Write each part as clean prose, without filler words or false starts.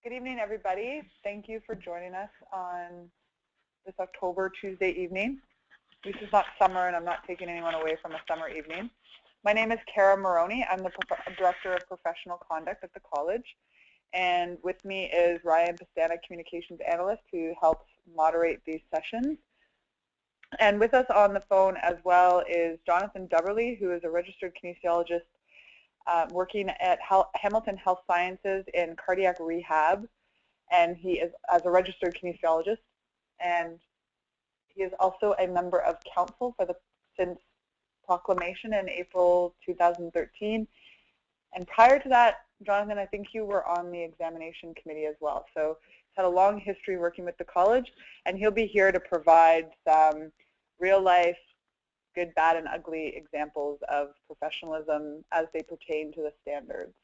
Good evening, everybody. Thank you for joining us on this October Tuesday evening. This is not summer, and I'm not taking anyone away from a summer evening. My name is Cara Moroney. I'm the Director of Professional Conduct at the college. And with me is Ryan Pastana, Communications Analyst, who helps moderate these sessions. And with us on the phone as well is Jonathan Dubberley, who is a registered kinesiologist working at Hamilton Health Sciences in cardiac rehab, and he is as a registered kinesiologist, and he is also a member of council for the since proclamation in April 2013. And prior to that, Jonathan, I think you were on the examination committee as well. So he's had a long history working with the college, and he'll be here to provide some real life good, bad, and ugly examples of professionalism as they pertain to the standards.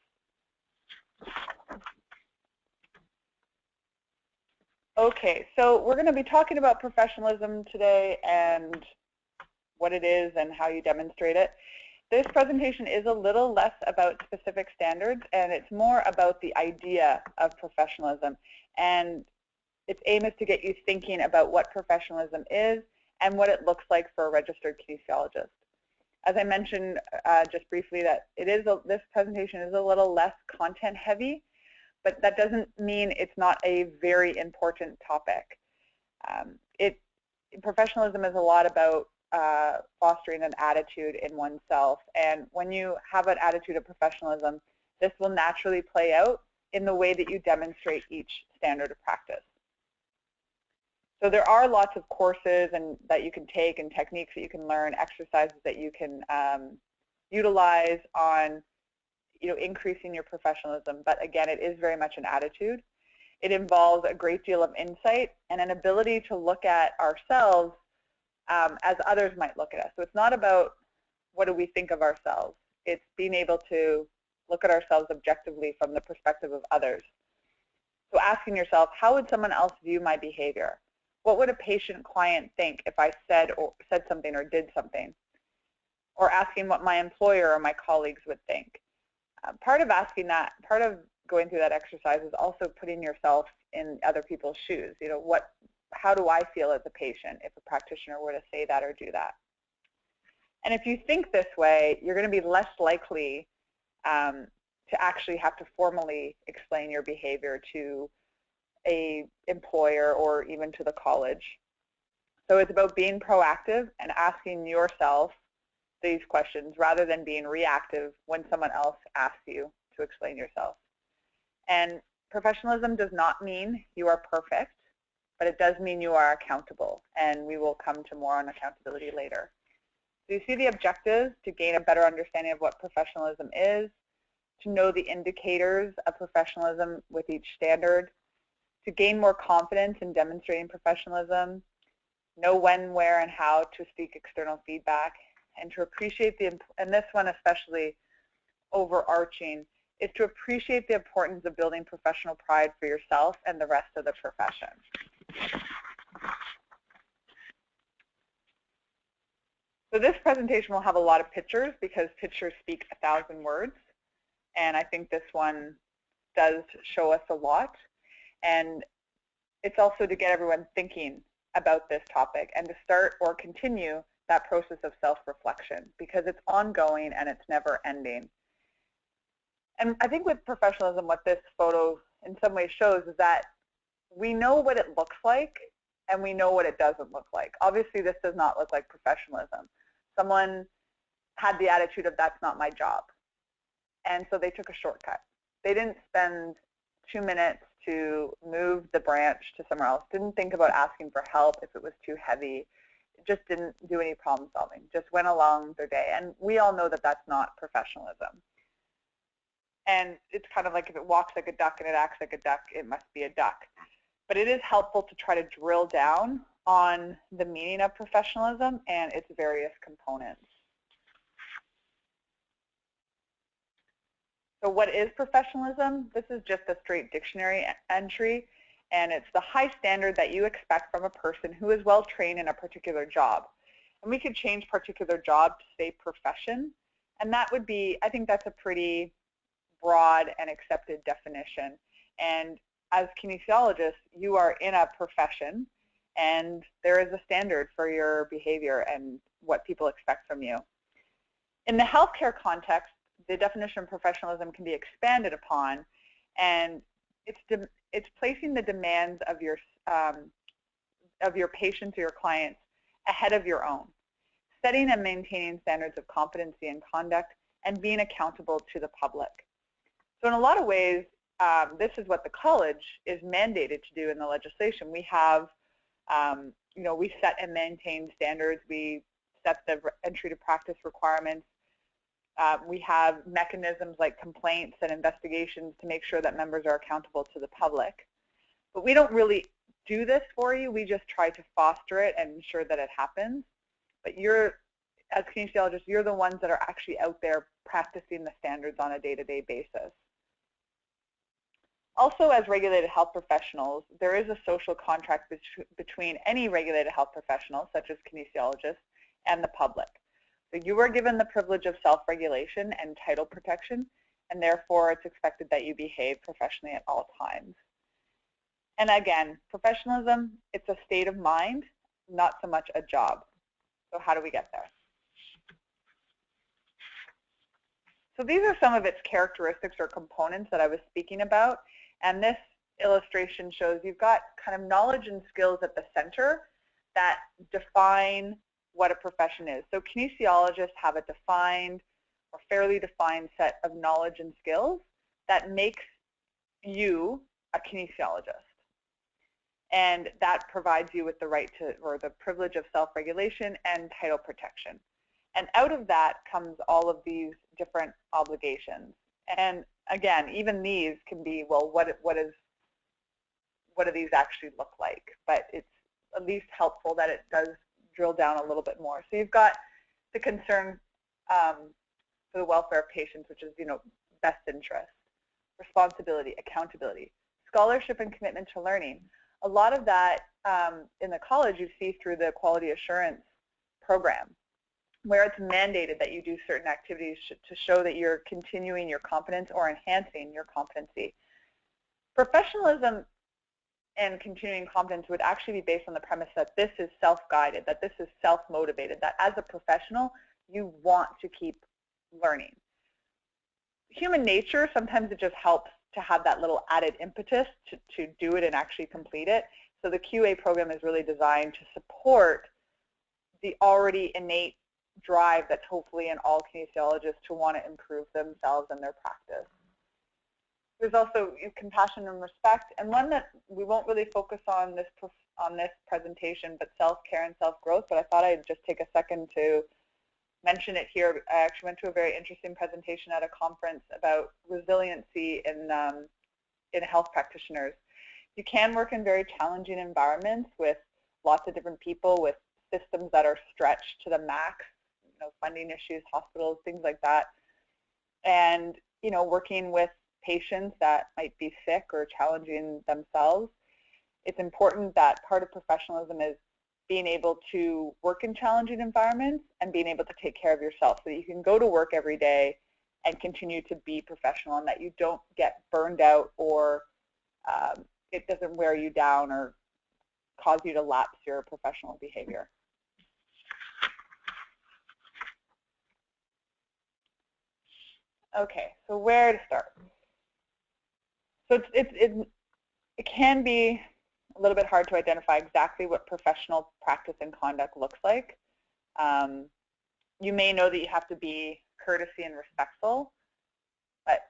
Okay, so we're going to be talking about professionalism today and what it is and how you demonstrate it. This presentation is a little less about specific standards, and it's more about the idea of professionalism. And its aim is to get you thinking about what professionalism is and what it looks like for a registered kinesiologist. As I mentioned just briefly, that this presentation is a little less content heavy, but that doesn't mean it's not a very important topic. Professionalism is a lot about fostering an attitude in oneself, and when you have an attitude of professionalism, this will naturally play out in the way that you demonstrate each standard of practice. So there are lots of courses that you can take and techniques that you can learn, exercises that you can utilize on increasing your professionalism. But again, it is very much an attitude. It involves a great deal of insight and an ability to look at ourselves as others might look at us. So it's not about what do we think of ourselves. It's being able to look at ourselves objectively from the perspective of others. So asking yourself, how would someone else view my behavior? What would a patient client think if I said something or did something? Or asking what my employer or my colleagues would think. Part of asking that, part of going through that exercise is also putting yourself in other people's shoes. How do I feel as a patient if a practitioner were to say that or do that? And if you think this way, you're going to be less likely to actually have to formally explain your behavior to a employer or even to the college. So it's about being proactive and asking yourself these questions rather than being reactive when someone else asks you to explain yourself. And professionalism does not mean you are perfect, but it does mean you are accountable, and we will come to more on accountability later. So you see the objectives: to gain a better understanding of what professionalism is, to know the indicators of professionalism with each standard, to gain more confidence in demonstrating professionalism, know when, where, and how to seek external feedback, and to appreciate and this one especially overarching, is to appreciate the importance of building professional pride for yourself and the rest of the profession. So this presentation will have a lot of pictures because pictures speak 1,000 words, and I think this one does show us a lot. And it's also to get everyone thinking about this topic and to start or continue that process of self-reflection, because it's ongoing and it's never ending. And I think with professionalism, what this photo in some ways shows is that we know what it looks like and we know what it doesn't look like. Obviously, this does not look like professionalism. Someone had the attitude of that's not my job, and so they took a shortcut. They didn't spend 2 minutes to move the branch to somewhere else, didn't think about asking for help if it was too heavy, just didn't do any problem solving, just went along their day. And we all know that that's not professionalism. And it's kind of like if it walks like a duck and it acts like a duck, it must be a duck. But it is helpful to try to drill down on the meaning of professionalism and its various components. So what is professionalism? This is just a straight dictionary entry, and it's the high standard that you expect from a person who is well trained in a particular job. And we could change particular job to say profession, and that would be, I think that's a pretty broad and accepted definition. And as kinesiologists, you are in a profession, and there is a standard for your behavior and what people expect from you. In the healthcare context, the definition of professionalism can be expanded upon, and it's placing the demands of your patients or your clients ahead of your own, setting and maintaining standards of competency and conduct, and being accountable to the public. So in a lot of ways, this is what the college is mandated to do in the legislation. We have, we set and maintain standards. We set the entry to practice requirements. We have mechanisms like complaints and investigations to make sure that members are accountable to the public. But we don't really do this for you. We just try to foster it and ensure that it happens. But you're, as kinesiologists, you're the ones that are actually out there practicing the standards on a day-to-day basis. Also, as regulated health professionals, there is a social contract between any regulated health professional, such as kinesiologists, and the public. So you are given the privilege of self-regulation and title protection, and therefore it's expected that you behave professionally at all times. And again, professionalism, it's a state of mind, not so much a job. So how do we get there? So these are some of its characteristics or components that I was speaking about. And this illustration shows you've got kind of knowledge and skills at the center that define what a profession is. So kinesiologists have a defined or fairly defined set of knowledge and skills that makes you a kinesiologist. And that provides you with the right to, or the privilege of self-regulation and title protection. And out of that comes all of these different obligations. And again, even these can be, well, what do these actually look like? But it's at least helpful that it does drill down a little bit more. So you've got the concern for the welfare of patients, which is, best interest, responsibility, accountability, scholarship and commitment to learning. A lot of that in the college you see through the quality assurance program, where it's mandated that you do certain activities to show that you're continuing your competence or enhancing your competency. Professionalism and continuing competence would actually be based on the premise that this is self-guided, that this is self-motivated, that as a professional, you want to keep learning. Human nature, sometimes it just helps to have that little added impetus to do it and actually complete it. So the QA program is really designed to support the already innate drive that's hopefully in all kinesiologists to want to improve themselves and their practice. There's also compassion and respect, and one that we won't really focus on this presentation, but self-care and self-growth. But I thought I'd just take a second to mention it here. I actually went to a very interesting presentation at a conference about resiliency in health practitioners. You can work in very challenging environments with lots of different people, with systems that are stretched to the max, funding issues, hospitals, things like that, and working with patients that might be sick or challenging themselves. It's important that part of professionalism is being able to work in challenging environments and being able to take care of yourself so that you can go to work every day and continue to be professional, and that you don't get burned out or it doesn't wear you down or cause you to lapse your professional behavior. Okay, so where to start? So it can be a little bit hard to identify exactly what professional practice and conduct looks like. You may know that you have to be courteous and respectful, but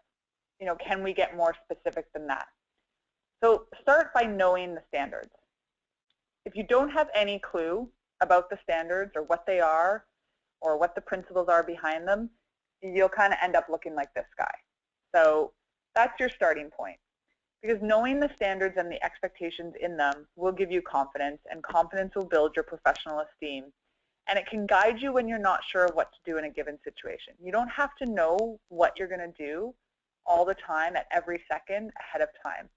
can we get more specific than that? So start by knowing the standards. If you don't have any clue about the standards or what they are or what the principles are behind them, you'll kind of end up looking like this guy. So that's your starting point. Because knowing the standards and the expectations in them will give you confidence, and confidence will build your professional esteem. And it can guide you when you're not sure of what to do in a given situation. You don't have to know what you're going to do all the time at every second ahead of time.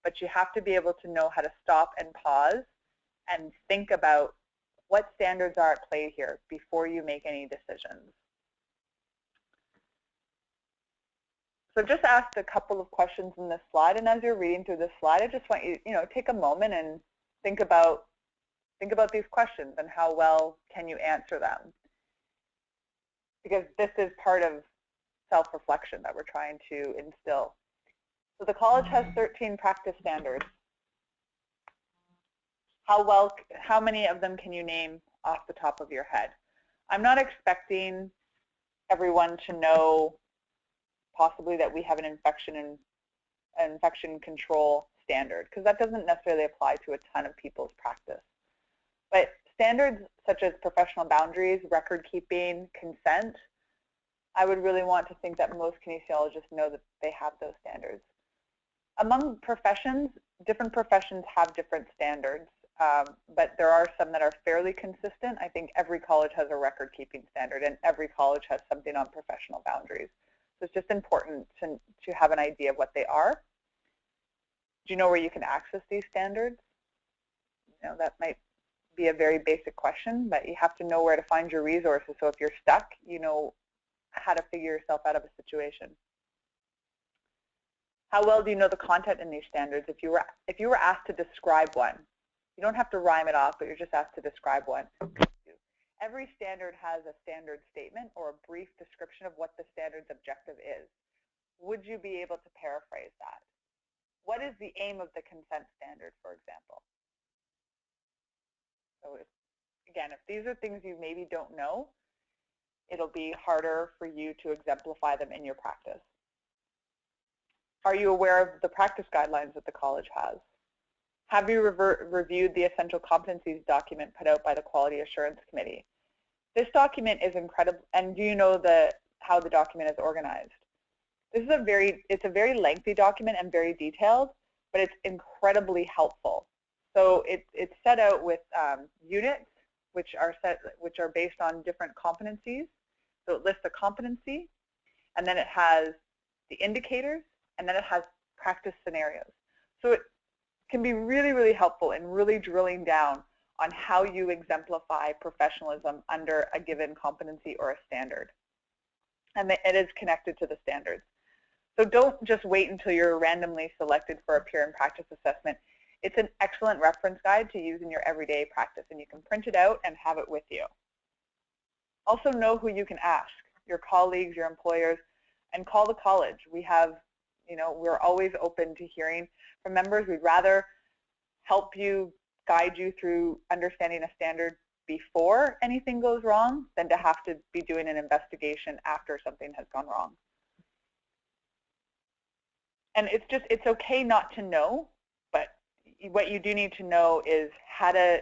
But you have to be able to know how to stop and pause and think about what standards are at play here before you make any decisions. So just ask a couple of questions in this slide, and as you're reading through this slide, I just want you, take a moment and think about these questions and how well can you answer them. Because this is part of self-reflection that we're trying to instill. So the college has 13 practice standards. How many of them can you name off the top of your head? I'm not expecting everyone to know possibly that we have an infection control standard, because that doesn't necessarily apply to a ton of people's practice. But standards such as professional boundaries, record keeping, consent, I would really want to think that most kinesiologists know that they have those standards. Among professions, different professions have different standards, but there are some that are fairly consistent. I think every college has a record keeping standard, and every college has something on professional boundaries. So it's just important to have an idea of what they are. Do you know where you can access these standards? That might be a very basic question, but you have to know where to find your resources. So if you're stuck, you know how to figure yourself out of a situation. How well do you know the content in these standards? If you were asked to describe one, you don't have to rhyme it off, but you're just asked to describe one. Every standard has a standard statement or a brief description of what the standard's objective is. Would you be able to paraphrase that? What is the aim of the consent standard, for example? So again, if these are things you maybe don't know, it'll be harder for you to exemplify them in your practice. Are you aware of the practice guidelines that the college has? Have you reviewed the essential competencies document put out by the Quality Assurance Committee? This document is incredible, and do you know how the document is organized? It's a very lengthy document and very detailed, but it's incredibly helpful. So it's set out with units, which are based on different competencies. So it lists a competency, and then it has the indicators, and then it has practice scenarios. So it can be really, really helpful in really drilling down on how you exemplify professionalism under a given competency or a standard. And it is connected to the standards. So don't just wait until you're randomly selected for a peer and practice assessment. It's an excellent reference guide to use in your everyday practice, and you can print it out and have it with you. Also know who you can ask, your colleagues, your employers, and call the college. We're always open to hearing from members. We'd rather help you, guide you through understanding a standard before anything goes wrong than to have to be doing an investigation after something has gone wrong. And it's okay not to know, but what you do need to know is how to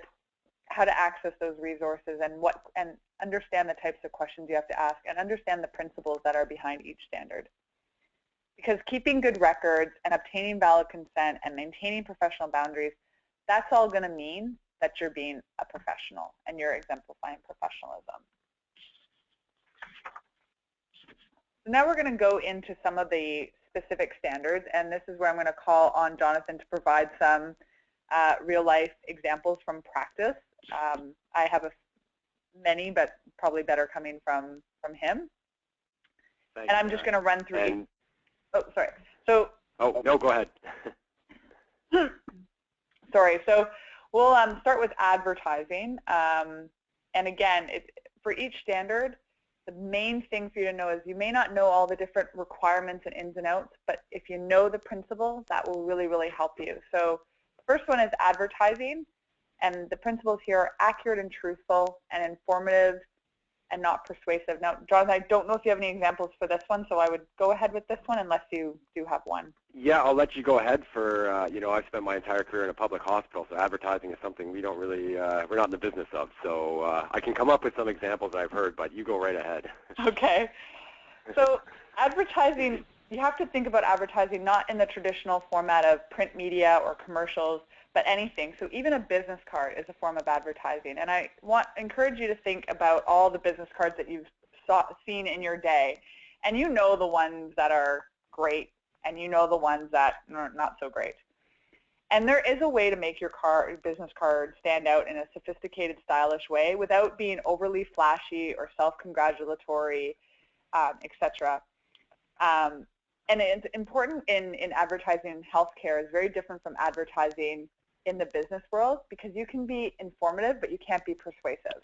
access those resources and understand the types of questions you have to ask and understand the principles that are behind each standard. Because keeping good records and obtaining valid consent and maintaining professional boundaries, that's all going to mean that you're being a professional and you're exemplifying professionalism. So now we're going to go into some of the specific standards, and this is where I'm going to call on Jonathan to provide some real-life examples from practice. I have many, but probably better coming from him. Thanks, and I'm just going to run through. Oh, sorry. So. Oh no, go ahead. Sorry. So we'll start with advertising, and again, for each standard, the main thing for you to know is you may not know all the different requirements and ins and outs, but if you know the principle, that will really, really help you. So the first one is advertising, and the principles here are accurate and truthful and informative and not persuasive. Now, Jonathan, I don't know if you have any examples for this one, so I would go ahead with this one unless you do have one. Yeah, I'll let you go ahead. I've spent my entire career in a public hospital, so advertising is something we don't really, we're not in the business of. So I can come up with some examples I've heard, but you go right ahead. Okay. So advertising, you have to think about advertising not in the traditional format of print media or commercials, but anything. So even a business card is a form of advertising. And I encourage you to think about all the business cards that you've seen in your day. And you know the ones that are great, and you know the ones that are not so great. And there is a way to make your business card stand out in a sophisticated, stylish way without being overly flashy or self-congratulatory, etc. And it's important in advertising in healthcare is very different from advertising in the business world, because you can be informative, but you can't be persuasive.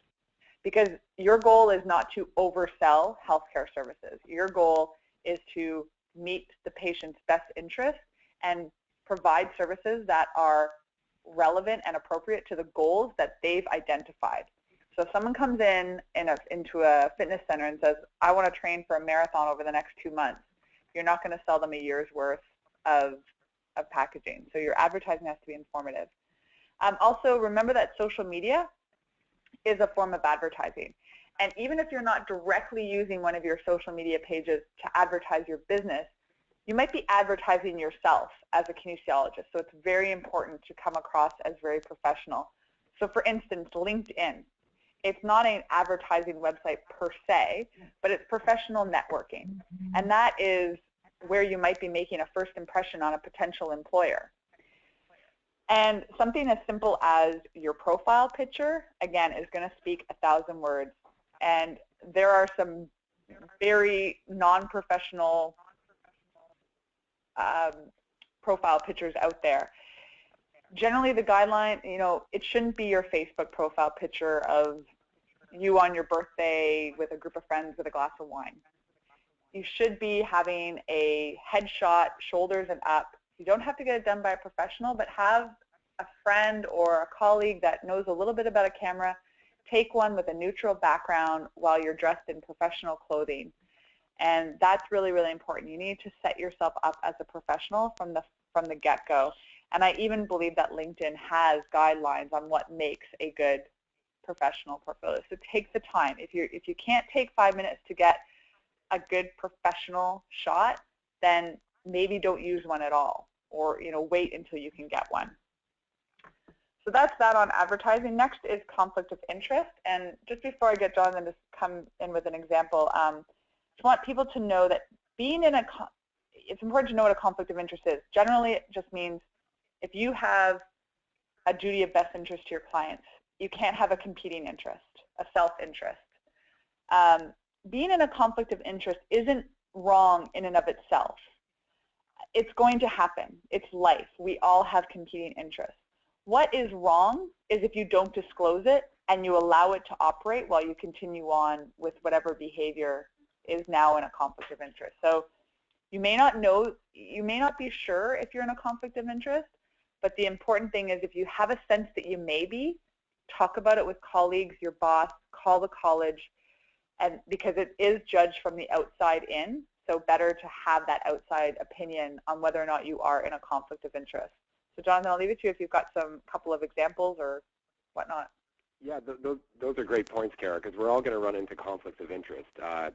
Because your goal is not to oversell healthcare services. Your goal is to meet the patient's best interest and provide services that are relevant and appropriate to the goals that they've identified. So if someone comes into a fitness center and says, I want to train for a marathon over the next 2 months, you're not going to sell them a year's worth of packaging. So your advertising has to be informative. Also, remember that social media is a form of advertising. And even if you're not directly using one of your social media pages to advertise your business, you might be advertising yourself as a kinesiologist. So it's very important to come across as very professional. So for instance, LinkedIn. It's not an advertising website per se, but it's professional networking. And that is where you might be making a first impression on a potential employer. And something as simple as your profile picture, again, is going to speak 1,000 words. And there are some very non-professional profile pictures out there. Generally, the guideline, it shouldn't be your Facebook profile picture of you on your birthday with a group of friends with a glass of wine. You should be having a headshot, shoulders and up. You don't have to get it done by a professional, but have a friend or a colleague that knows a little bit about a camera take one with a neutral background while you're dressed in professional clothing. And that's really, really important. You need to set yourself up as a professional from the get-go. And I even believe that LinkedIn has guidelines on what makes a good professional portfolio. So take the time. If you can't take 5 minutes to get a good professional shot, then maybe don't use one at all, or wait until you can get one. So that's that on advertising. Next is conflict of interest. And just before I get Jonathan to come in with an example, I just want people to know that it's important to know what a conflict of interest is. Generally, it just means if you have a duty of best interest to your clients, you can't have a competing interest, a self-interest. Being in a conflict of interest isn't wrong in and of itself. It's going to happen. It's life. We all have competing interests. What is wrong is if you don't disclose it and you allow it to operate while you continue on with whatever behavior is now in a conflict of interest. So you may not know, you may not be sure if you're in a conflict of interest, but the important thing is if you have a sense that you may be, talk about it with colleagues, your boss, call the college, and because it is judged from the outside in, so better to have that outside opinion on whether or not you are in a conflict of interest. So Jonathan, I'll leave it to you if you've got some couple of examples or whatnot. Yeah, those are great points, Cara, because we're all going to run into conflicts of interest.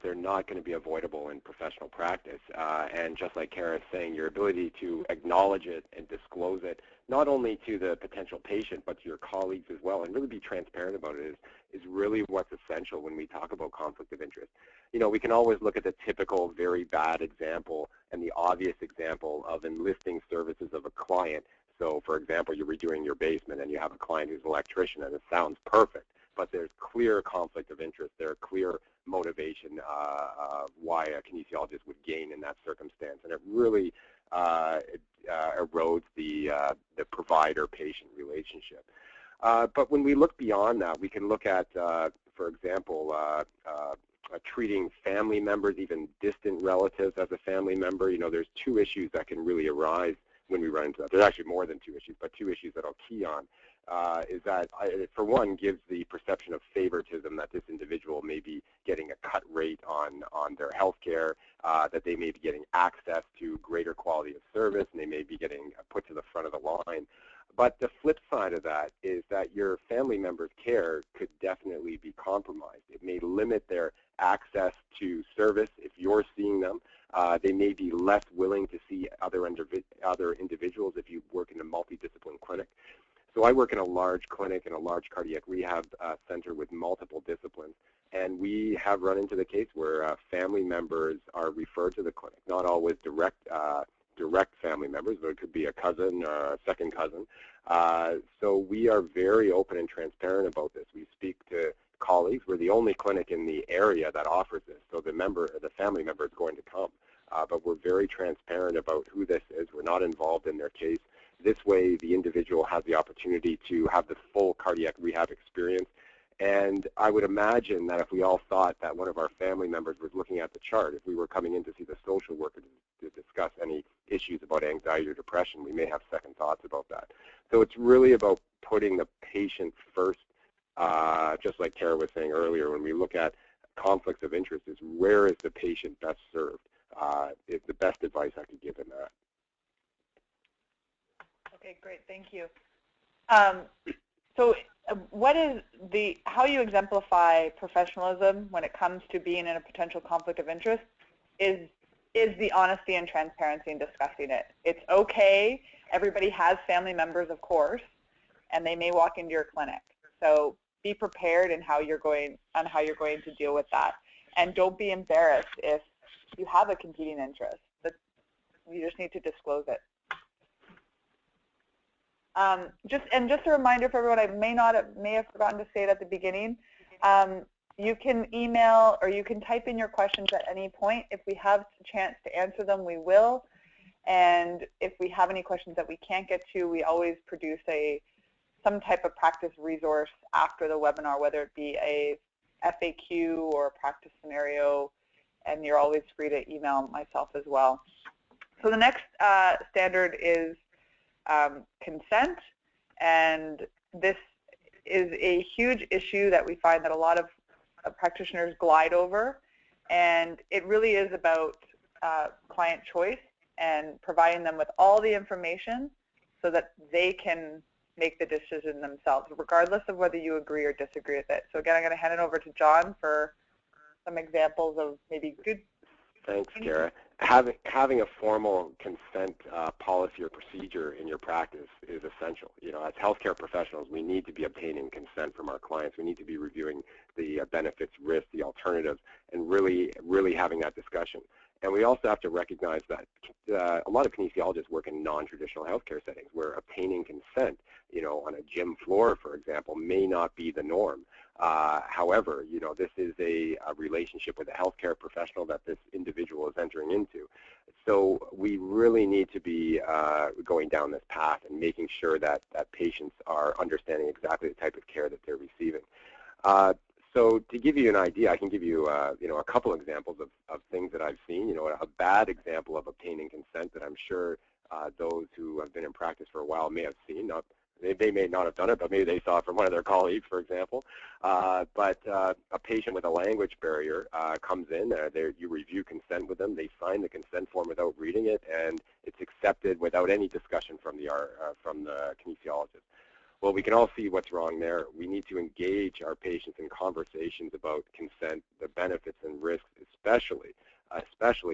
They're not going to be avoidable in professional practice. And just like Cara is saying, your ability to acknowledge it and disclose it, not only to the potential patient, but to your colleagues as well, and really be transparent about it is really what's essential when we talk about conflict of interest. We can always look at the typical very bad example and the obvious example of enlisting services of a client. So, for example, you're redoing your basement and you have a client who's an electrician and it sounds perfect, but there's clear conflict of interest. There's clear motivation why a kinesiologist would gain in that circumstance, and it really erodes the provider-patient relationship. But when we look beyond that, we can look at, for example, treating family members, even distant relatives as a family member. There's two issues that can really arise when we run into that. There's actually more than two issues, but two issues that I'll key on is that, for one, gives the perception of favoritism that this individual may be getting a cut rate on their health care, that they may be getting access to greater quality of service, and they may be getting put to the front of the line. But the flip side of that is that your family member's care could definitely be compromised. It may limit their access to service if you're seeing them. They may be less willing to see other individuals if you work in a multidiscipline clinic. So I work in a large clinic in a large cardiac rehab center with multiple disciplines, and we have run into the case where family members are referred to the clinic, not always direct family members, but it could be a cousin or a second cousin. So we are very open and transparent about this. We speak to colleagues. We're the only clinic in the area that offers this, so the family member is going to come. but we're very transparent about who this is. We're not involved in their case. This way, the individual has the opportunity to have the full cardiac rehab experience. And I would imagine that if we all thought that one of our family members was looking at the chart, if we were coming in to see the social worker to discuss any issues about anxiety or depression, we may have second thoughts about that. So it's really about putting the patient first, just like Cara was saying earlier. When we look at conflicts of interest, is where is the patient best served? Is the best advice I could give in that. Okay, great, thank you. So what is how you exemplify professionalism when it comes to being in a potential conflict of interest is the honesty and transparency in discussing it. It's okay, everybody has family members, of course, and they may walk into your clinic. So be prepared in how you're going to deal with that. And don't be embarrassed if you have a competing interest. You just need to disclose it. Just a reminder for everyone, I may have forgotten to say it at the beginning. You can email or you can type in your questions at any point. If we have a chance to answer them, we will. And if we have any questions that we can't get to, we always produce some type of practice resource after the webinar, whether it be a FAQ or a practice scenario, and you're always free to email myself as well. So the next standard is consent, and this is a huge issue that we find that a lot of practitioners glide over, and it really is about client choice and providing them with all the information so that they can make the decision themselves, regardless of whether you agree or disagree with it. So again, I'm going to hand it over to John for some examples of maybe good. Thanks, Cara. Having a formal consent policy or procedure in your practice is essential. You know, as healthcare professionals, we need to be obtaining consent from our clients. We need to be reviewing the benefits, risks, the alternatives, and really having that discussion. And we also have to recognize that a lot of kinesiologists work in non-traditional healthcare settings where obtaining consent, you know, on a gym floor, for example, may not be the norm. However, you know, this is a relationship with a healthcare professional that this individual is entering into. So we really need to be going down this path and making sure that patients are understanding exactly the type of care that they're receiving. So to give you an idea, I can give you, you know, a couple examples of things that I've seen. You know, a bad example of obtaining consent that I'm sure those who have been in practice for a while may have seen. They may not have done it, but maybe they saw it from one of their colleagues, for example. But a patient with a language barrier comes in, you review consent with them, they sign the consent form without reading it, and it's accepted without any discussion from the kinesiologist. Well, we can all see what's wrong there. We need to engage our patients in conversations about consent, the benefits and risks, especially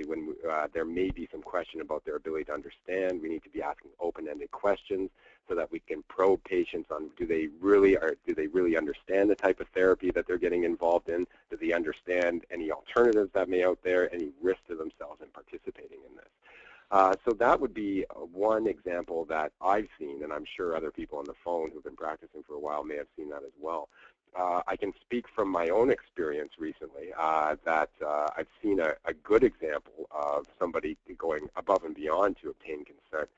when there may be some question about their ability to understand. We need to be asking open-ended questions so that we can probe patients on do they really understand the type of therapy that they're getting involved in? Do they understand any alternatives that may out there, any risk to themselves in participating in this? So that would be one example that I've seen, and I'm sure other people on the phone who've been practicing for a while may have seen that as well. I can speak from my own experience recently that I've seen a good example of somebody going above and beyond to obtain consent,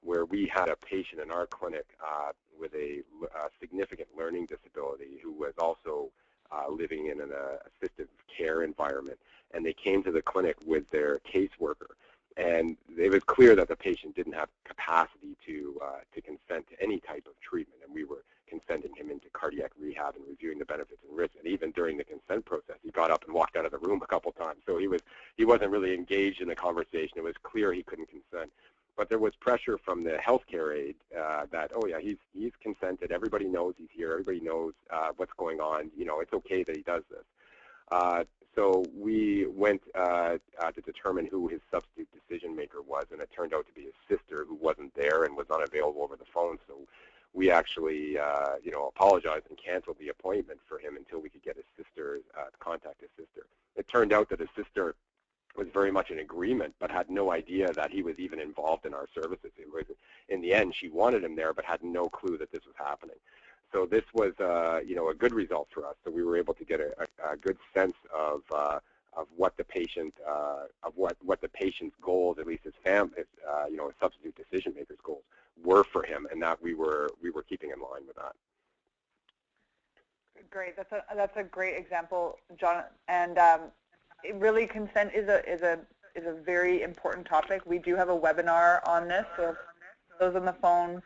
where we had a patient in our clinic with a significant learning disability who was also living in an assistive care environment, and they came to the clinic with their caseworker. And it was clear that the patient didn't have capacity to consent to any type of treatment, and we were consenting him into cardiac rehab and reviewing the benefits and risks. And even during the consent process, he got up and walked out of the room a couple times. So he wasn't really engaged in the conversation. It was clear he couldn't consent. But there was pressure from the healthcare aide that, oh yeah, he's consented. Everybody knows he's here. Everybody knows what's going on. You know, it's okay that he does this. So we went to determine who his substitute decision maker was, and it turned out to be his sister, who wasn't there and was unavailable over the phone. So we actually, you know, apologized and canceled the appointment for him until we could get his sister, contact his sister. It turned out that his sister was very much in agreement, but had no idea that he was even involved in our services. In the end, she wanted him there, but had no clue that this was happening. So this was, you know, a good result for us. So we were able to get a good sense of what the patient of what the patient's goals, at least his family, you know, a substitute decision maker's goals were for him, and that we were keeping in line with that. Great, that's a great example, John. And really, consent is a very important topic. We do have a webinar on this, so those on the phone,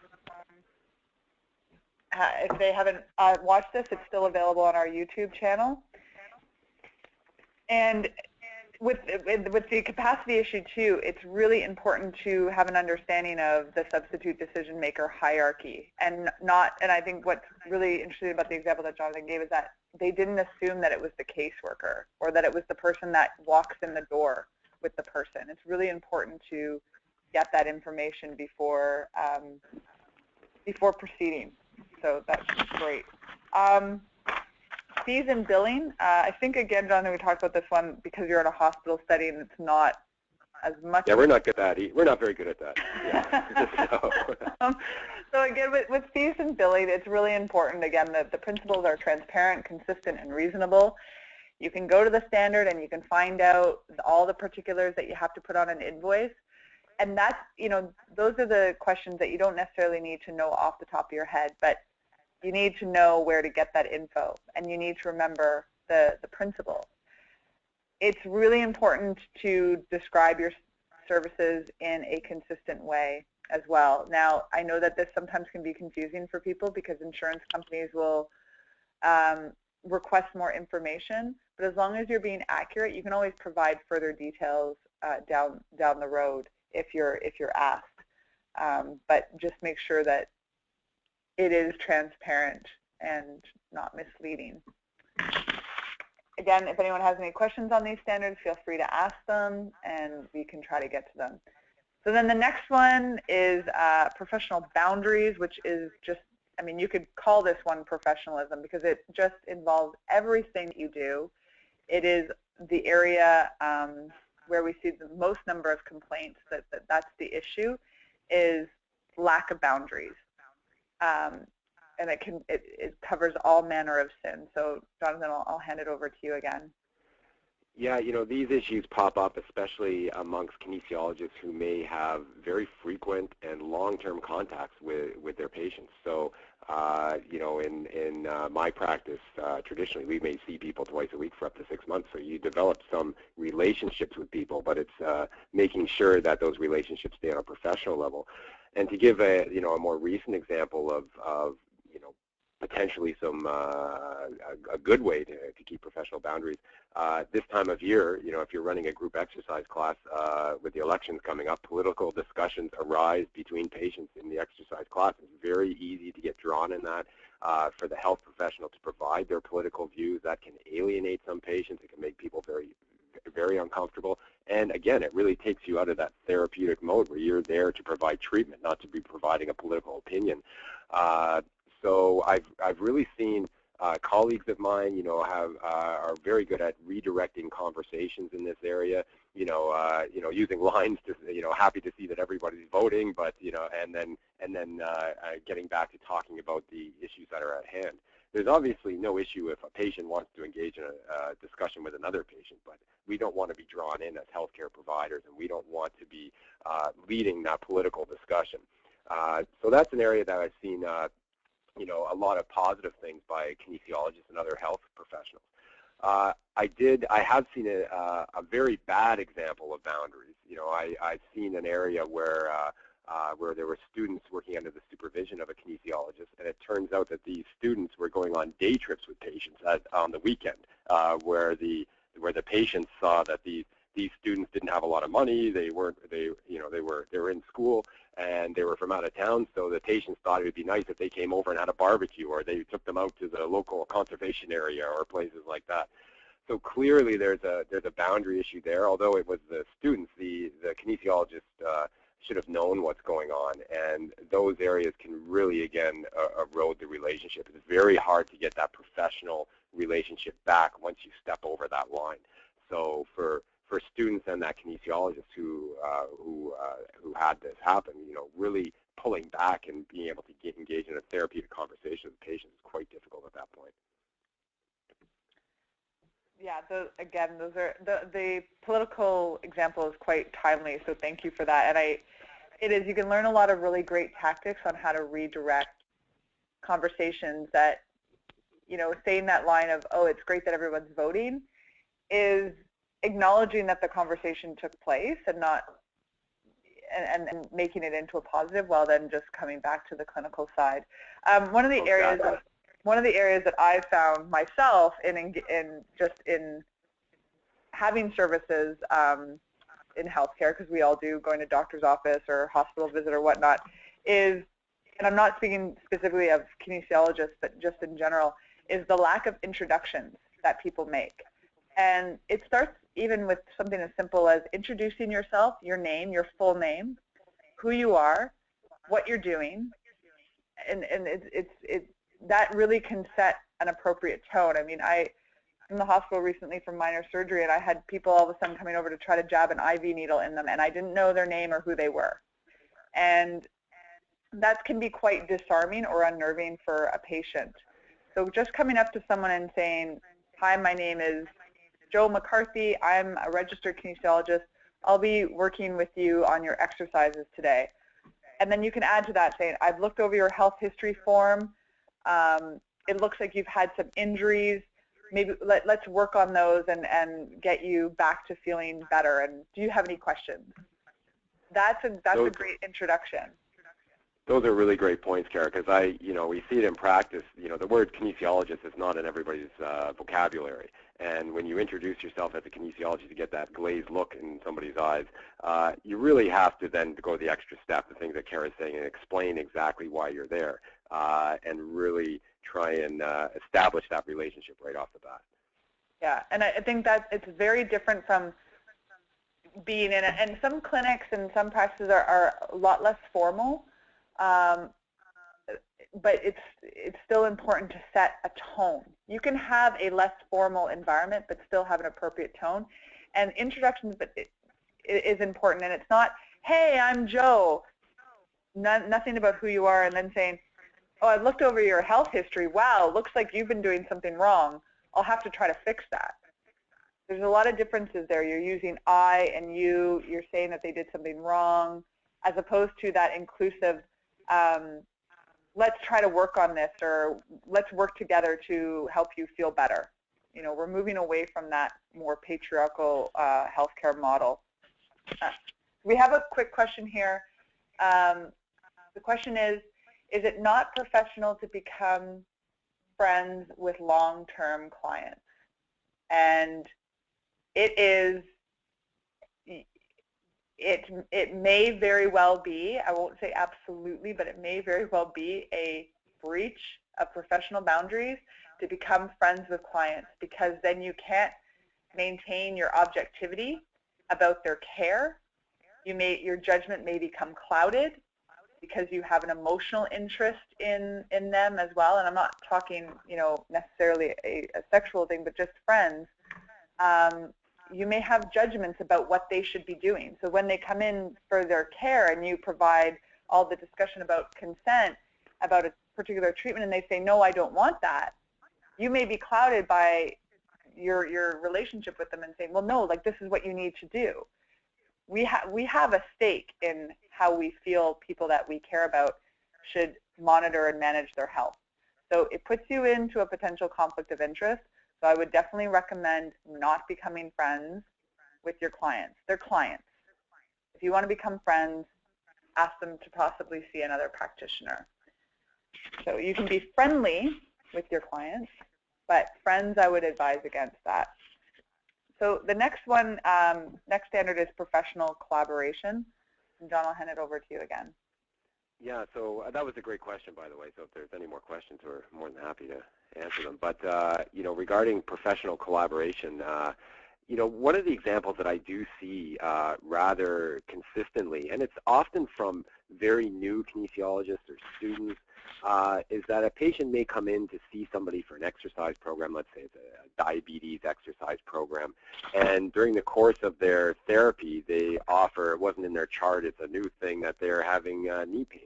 if they haven't watched this, it's still available on our YouTube channel. And with the capacity issue too, it's really important to have an understanding of the substitute decision maker hierarchy, and I think what's really interesting about the example that Jonathan gave is that they didn't assume that it was the caseworker or that it was the person that walks in the door with the person. It's really important to get that information before proceeding. So that's great. Fees and billing. I think, again, Jonathan, we talked about this one because you're in a hospital setting. It's not as much. Yeah, we're not good at that. We're not very good at that. Yeah. So again, with fees and billing, it's really important, again, that the principles are transparent, consistent, and reasonable. You can go to the standard and you can find out all the particulars that you have to put on an invoice. And that's, you know, those are the questions that you don't necessarily need to know off the top of your head, but you need to know where to get that info, and you need to remember the principle. It's really important to describe your services in a consistent way as well. Now, I know that this sometimes can be confusing for people because insurance companies will request more information, but as long as you're being accurate, you can always provide further details down the road if you're asked. But just make sure that it is transparent and not misleading. Again, if anyone has any questions on these standards, feel free to ask them, and we can try to get to them. So then the next one is professional boundaries, which is just, I mean, you could call this one professionalism because it just involves everything you do. It is the area where we see the most number of complaints that's the issue, is lack of boundaries. And it covers all manner of sin. So Jonathan, I'll hand it over to you again. Yeah, you know, these issues pop up especially amongst kinesiologists who may have very frequent and long-term contacts with their patients. So, you know, in my practice, traditionally we may see people twice a week for up to 6 months. So you develop some relationships with people, but it's making sure that those relationships stay on a professional level. And to give a more recent example of you know, potentially some a good way to keep professional boundaries. This time of year, you know, if you're running a group exercise class with the elections coming up, political discussions arise between patients in the exercise class. It's very easy to get drawn in that. For the health professional to provide their political views, that can alienate some patients. It can make people very uncomfortable. And again, it really takes you out of that therapeutic mode where you're there to provide treatment, not to be providing a political opinion. So I've really seen colleagues of mine, you know, are very good at redirecting conversations in this area. You know, using lines to, you know, happy to see that everybody's voting, but you know, and then getting back to talking about the issues that are at hand. There's obviously no issue if a patient wants to engage in a discussion with another patient, but we don't want to be drawn in as healthcare providers, and we don't want to be leading that political discussion. So that's an area that I've seen, you know, a lot of positive things by kinesiologists and other health professionals. I have seen a very bad example of boundaries. You know, I've seen an area where there were students working under the supervision of a kinesiologist, and it turns out that these students were going on day trips with patients on the weekend, where the patients saw that these students didn't have a lot of money. They were in school and they were from out of town, so the patients thought it would be nice if they came over and had a barbecue, or they took them out to the local conservation area or places like that. So clearly there's a boundary issue there. Although it was the students, the kinesiologist should have known what's going on, and those areas can really, again, erode the relationship. It's very hard to get that professional relationship back once you step over that line. So for students and that kinesiologist who had this happen, you know, really pulling back and being able to engage in a therapeutic conversation with patients is quite difficult at that point. Yeah, again, those are the political example is quite timely, so thank you for that. And it is, you can learn a lot of really great tactics on how to redirect conversations that, saying that line of, oh, it's great that everyone's voting, is acknowledging that the conversation took place and not and making it into a positive, while then just coming back to the clinical side. One of the areas that I've found myself in having services in healthcare, because we all do, going to doctor's office or hospital visit or whatnot, is, and I'm not speaking specifically of kinesiologists, but just in general, is the lack of introductions that people make. And it starts even with something as simple as introducing yourself, your name, your full name, who you are, what you're doing, and that really can set an appropriate tone. I mean, I'm in the hospital recently for minor surgery, and I had people all of a sudden coming over to try to jab an IV needle in them, and I didn't know their name or who they were. And that can be quite disarming or unnerving for a patient. So just coming up to someone and saying, hi, my name is Joe McCarthy, I'm a registered kinesiologist, I'll be working with you on your exercises today. And then you can add to that saying, I've looked over your health history form, it looks like you've had some injuries, maybe let's work on those and get you back to feeling better, and do you have any questions? That's a great introduction. Those are really great points, Cara, because we see it in practice. The word kinesiologist is not in everybody's vocabulary. And when you introduce yourself as a kinesiologist, to get that glazed look in somebody's eyes, you really have to then go the extra step, the things that Cara's saying, and explain exactly why you're there, and really try and establish that relationship right off the bat. Yeah, and I think that it's very different from being in it. And some clinics and some practices are a lot less formal. But it's still important to set a tone. You can have a less formal environment but still have an appropriate tone. And introductions is important. And it's not, hey, I'm Joe, nothing about who you are, and then saying, oh, I've looked over your health history. Wow, looks like you've been doing something wrong. I'll have to try to fix that. There's a lot of differences there. You're using I and you. You're saying that they did something wrong, as opposed to that inclusive, let's try to work on this, or let's work together to help you feel better. We're moving away from that more patriarchal healthcare model. We have a quick question here. The question is it not professional to become friends with long-term clients? And it is. It may very well be, I won't say absolutely, but it may very well be a breach of professional boundaries to become friends with clients, because then you can't maintain your objectivity about their care. Your judgment may become clouded because you have an emotional interest in them as well. And I'm not talking, necessarily a sexual thing, but just friends. You may have judgments about what they should be doing. So when they come in for their care and you provide all the discussion about consent, about a particular treatment, and they say, no, I don't want that, you may be clouded by your relationship with them and saying, well, no, like, this is what you need to do. We have a stake in how we feel people that we care about should monitor and manage their health. So it puts you into a potential conflict of interest. So I would definitely recommend not becoming friends with your clients. They're clients. If you want to become friends, ask them to possibly see another practitioner. So you can be friendly with your clients, but friends, I would advise against that. So the next one, next standard is professional collaboration. And John, I'll hand it over to you again. Yeah, so that was a great question, by the way. So if there's any more questions, we're more than happy to answer them. But regarding professional collaboration, one of the examples that I do see rather consistently, and it's often from very new kinesiologists or students, is that a patient may come in to see somebody for an exercise program. Let's say it's a diabetes exercise program, and during the course of their therapy, they offer, it wasn't in their chart, it's a new thing, that they're having knee pain.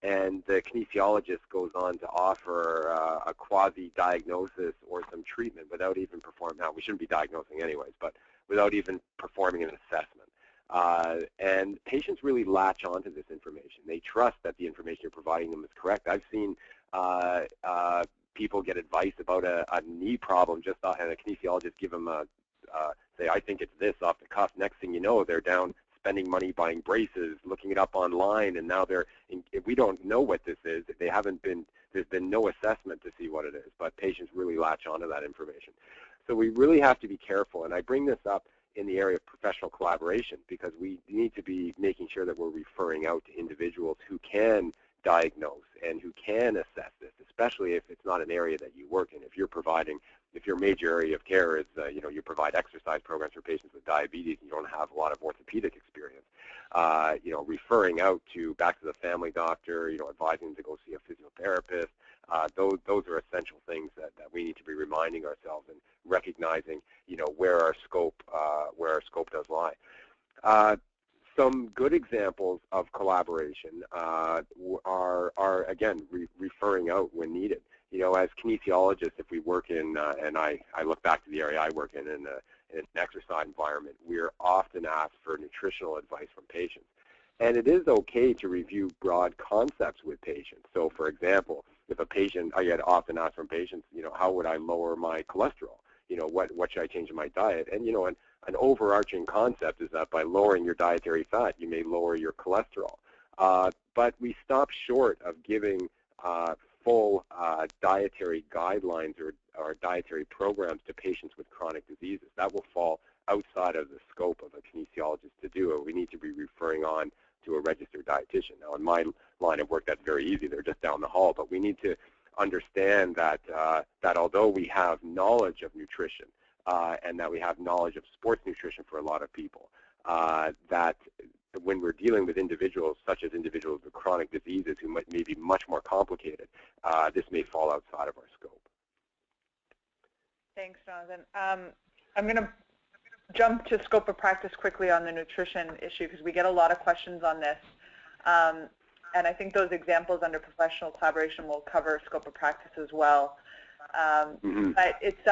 and the kinesiologist goes on to offer a quasi-diagnosis or some treatment without even performing. Now, we shouldn't be diagnosing anyways, but without even performing an assessment. And patients really latch onto this information. They trust that the information you're providing them is correct. I've seen people get advice about a knee problem just and a kinesiologist give them say, I think it's this off the cuff. Next thing you know, they're down spending money buying braces, looking it up online, and now if we don't know what this is, there's been no assessment to see what it is, but patients really latch onto that information. So we really have to be careful, and I bring this up in the area of professional collaboration because we need to be making sure that we're referring out to individuals who can diagnose and who can assess this, especially if it's not an area that you work in. If your major area of care is, you provide exercise programs for patients with diabetes and you don't have a lot of orthopedic experience, referring out back to the family doctor, advising them to go see a physiotherapist, those are essential things that we need to be reminding ourselves and recognizing, where our scope does lie. Some good examples of collaboration are again, referring out when needed. As kinesiologists, if we work in, and I look back to the area I work in an exercise environment, we're often asked for nutritional advice from patients. And it is okay to review broad concepts with patients. So, for example, if a patient, I get often asked from patients, how would I lower my cholesterol? What should I change in my diet? And, an overarching concept is that by lowering your dietary fat, you may lower your cholesterol. But we stop short of giving full dietary guidelines or dietary programs to patients with chronic diseases. That will fall outside of the scope of a kinesiologist to do it. We need to be referring on to a registered dietitian. Now, in my line of work, that's very easy. They're just down the hall. But we need to understand that although we have knowledge of nutrition and that we have knowledge of sports nutrition for a lot of people, that when we're dealing with individuals, such as individuals with chronic diseases who may be much more complicated, this may fall outside of our scope. Thanks, Jonathan. I'm going to jump to scope of practice quickly on the nutrition issue because we get a lot of questions on this. And I think those examples under professional collaboration will cover scope of practice as well. But it's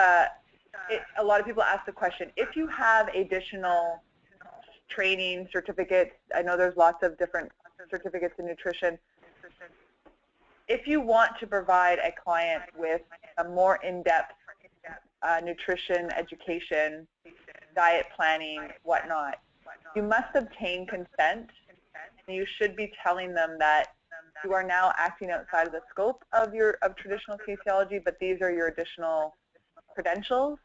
a lot of people ask the question, if you have additional training certificates, I know there's lots of different certificates in nutrition. If you want to provide a client with a more in-depth nutrition education, diet planning, whatnot, you must obtain consent, and you should be telling them that you are now acting outside of the scope of traditional kinesiology, but these are your additional credentials,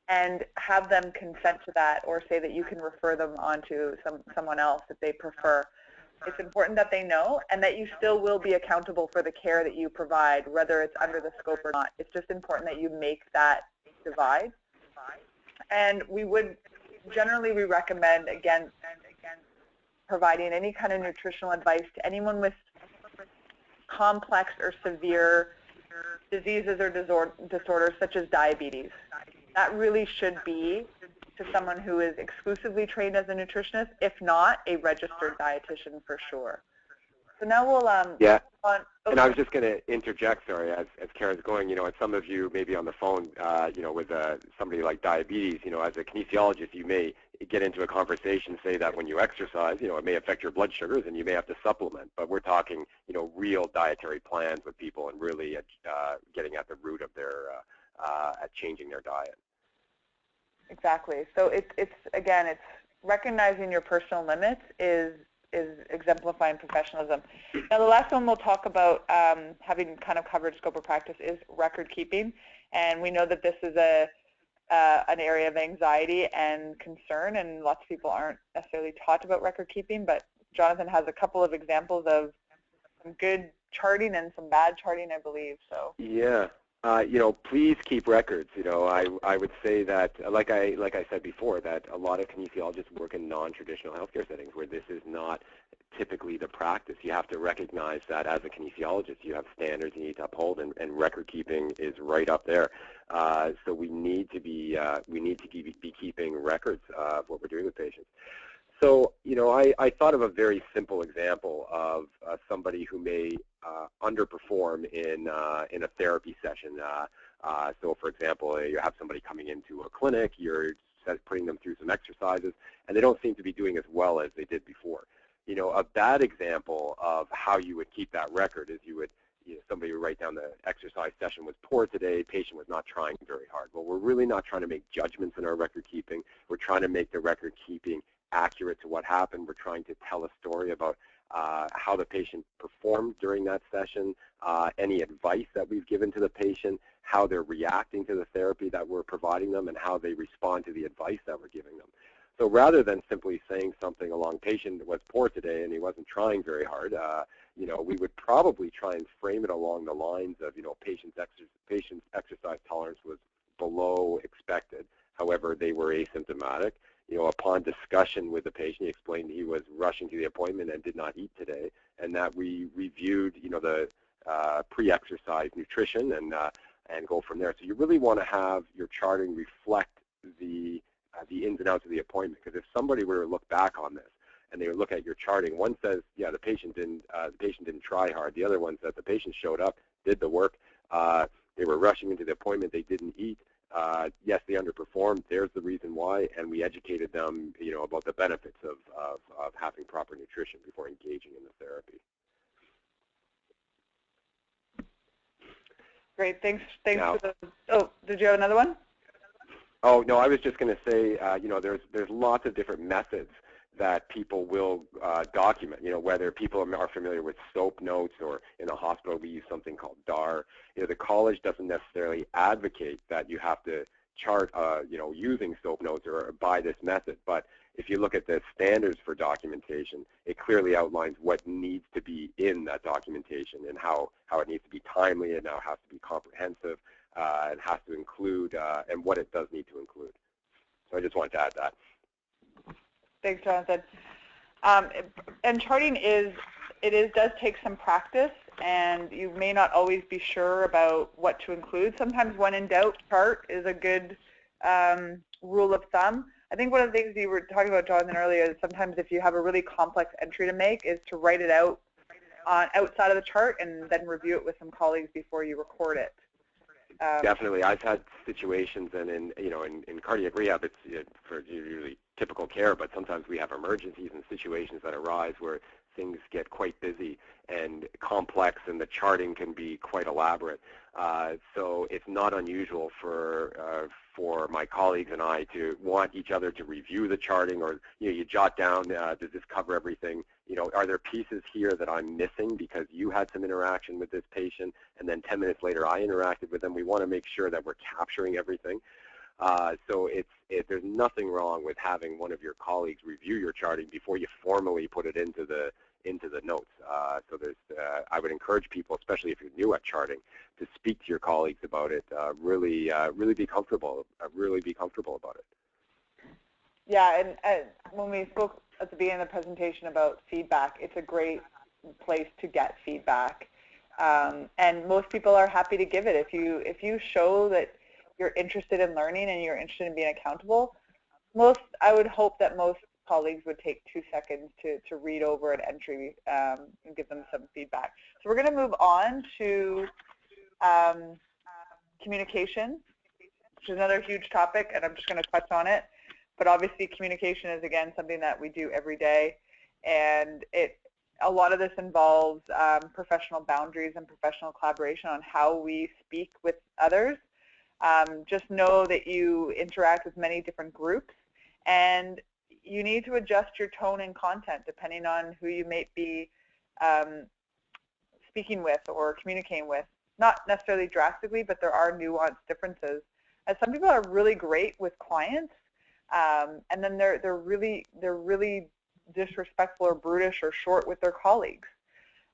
and have them consent to that, or say that you can refer them on to someone else if they prefer. It's important that they know, and that you still will be accountable for the care that you provide, whether it's under the scope or not. It's just important that you make that divide. And we recommend, again, providing any kind of nutritional advice to anyone with complex or severe diseases or disorders such as diabetes. That really should be to someone who is exclusively trained as a nutritionist, if not a registered dietitian for sure. So now we'll and I was just going to interject, sorry, as Cara's going, and some of you maybe on the phone, with somebody like diabetes, as a kinesiologist, you may get into a conversation, say that when you exercise, it may affect your blood sugars and you may have to supplement, but we're talking, real dietary plans with people and really getting at the root of their, at changing their diet. Exactly. So it's recognizing your personal limits is exemplifying professionalism. Now, the last one we'll talk about, having kind of covered scope of practice, is record keeping. And we know that this is an area of anxiety and concern, and lots of people aren't necessarily taught about record keeping, but Jonathan has a couple of examples of some good charting and some bad charting, I believe. So yeah. Please keep records. I would say that, like I said before, that a lot of kinesiologists work in non-traditional healthcare settings where this is not typically the practice. You have to recognize that as a kinesiologist, you have standards you need to uphold, and record keeping is right up there. So we need to be keeping records of what we're doing with patients. So, I thought of a very simple example of somebody who may underperform in a therapy session. So, for example, you have somebody coming into a clinic, you're putting them through some exercises, and they don't seem to be doing as well as they did before. A bad example of how you would keep that record is somebody would write down the exercise session was poor today, patient was not trying very hard. Well, we're really not trying to make judgments in our record keeping. We're trying to make the record keeping accurate to what happened. We're trying to tell a story about how the patient performed during that session, any advice that we've given to the patient, how they're reacting to the therapy that we're providing them, and how they respond to the advice that we're giving them. So rather than simply saying something along, patient was poor today and he wasn't trying very hard, we would probably try and frame it along the lines of, patient's exercise tolerance was below expected. However, they were asymptomatic. Upon discussion with the patient, he explained he was rushing to the appointment and did not eat today, and that we reviewed, the pre-exercise nutrition and go from there. So you really want to have your charting reflect the ins and outs of the appointment, because if somebody were to look back on this and they would look at your charting, one says, yeah, the patient didn't try hard. The other one says the patient showed up, did the work, they were rushing into the appointment, they didn't eat. Yes, they underperformed. There's the reason why, and we educated them, about the benefits of having proper nutrition before engaging in the therapy. Great, thanks now, for the. Oh, did you have another one? Oh no, I was just going to say, there's lots of different methods that people will document, whether people are familiar with SOAP notes, or in a hospital we use something called DAR. The college doesn't necessarily advocate that you have to chart, using SOAP notes or by this method, but if you look at the standards for documentation, it clearly outlines what needs to be in that documentation and how it needs to be timely, and how it has to be comprehensive, and has to include, and what it does need to include. So I just wanted to add that. Thanks, Jonathan. And charting does take some practice, and you may not always be sure about what to include. Sometimes when in doubt, chart is a good rule of thumb. I think one of the things you were talking about, Jonathan, earlier is sometimes if you have a really complex entry to make, is to write it out outside of the chart and then review it with some colleagues before you record it. Definitely, I've had situations, and in cardiac rehab, it's for usually typical care, but sometimes we have emergencies and situations that arise where things get quite busy and complex, and the charting can be quite elaborate. So it's not unusual for my colleagues and I to want each other to review the charting, or you jot down, does this cover everything? Are there pieces here that I'm missing because you had some interaction with this patient, and then 10 minutes later I interacted with them? We want to make sure that we're capturing everything. So there's nothing wrong with having one of your colleagues review your charting before you formally put it into the notes. So I would encourage people, especially if you're new at charting, to speak to your colleagues about it. Really be comfortable. Really be comfortable about it. Yeah, and when we spoke at the beginning of the presentation about feedback, it's a great place to get feedback, and most people are happy to give it. If you show that you're interested in learning and you're interested in being accountable, I would hope that most colleagues would take 2 seconds to read over an entry and give them some feedback. So we're going to move on to communication, which is another huge topic, and I'm just going to touch on it. But obviously communication is, again, something that we do every day, and a lot of this involves professional boundaries and professional collaboration on how we speak with others. Just know that you interact with many different groups, and you need to adjust your tone and content depending on who you may be speaking with or communicating with. Not necessarily drastically, but there are nuanced differences. As some people are really great with clients, and then they're really disrespectful or brutish or short with their colleagues.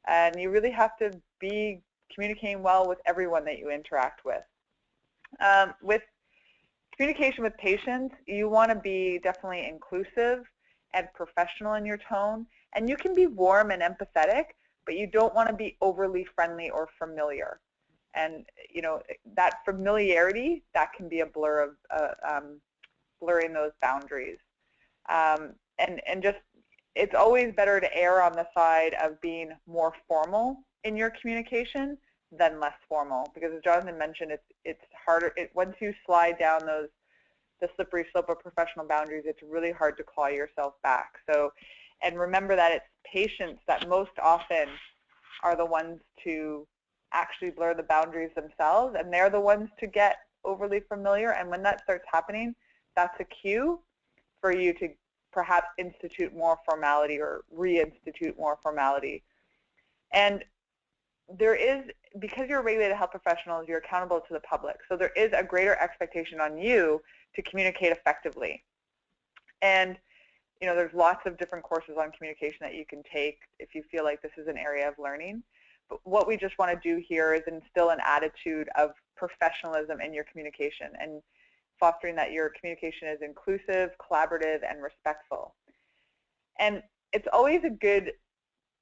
And you really have to be communicating well with everyone that you interact with. With communication with patients, you want to be definitely inclusive and professional in your tone, and you can be warm and empathetic, but you don't want to be overly friendly or familiar. And that familiarity, that can be a blur of blurring those boundaries. and just, it's always better to err on the side of being more formal in your communication than less formal, because as Jonathan mentioned, it's harder. Once you slide down the slippery slope of professional boundaries, it's really hard to claw yourself back. So, and remember that it's patients that most often are the ones to actually blur the boundaries themselves, and they're the ones to get overly familiar. And when that starts happening, that's a cue for you to perhaps institute more formality or reinstitute more formality. And there is, because you're regulated health professionals, you're accountable to the public. So there is a greater expectation on you to communicate effectively. And you know, there's lots of different courses on communication that you can take if you feel like this is an area of learning. But what we just want to do here is instill an attitude of professionalism in your communication and fostering that your communication is inclusive, collaborative, and respectful. And it's always a good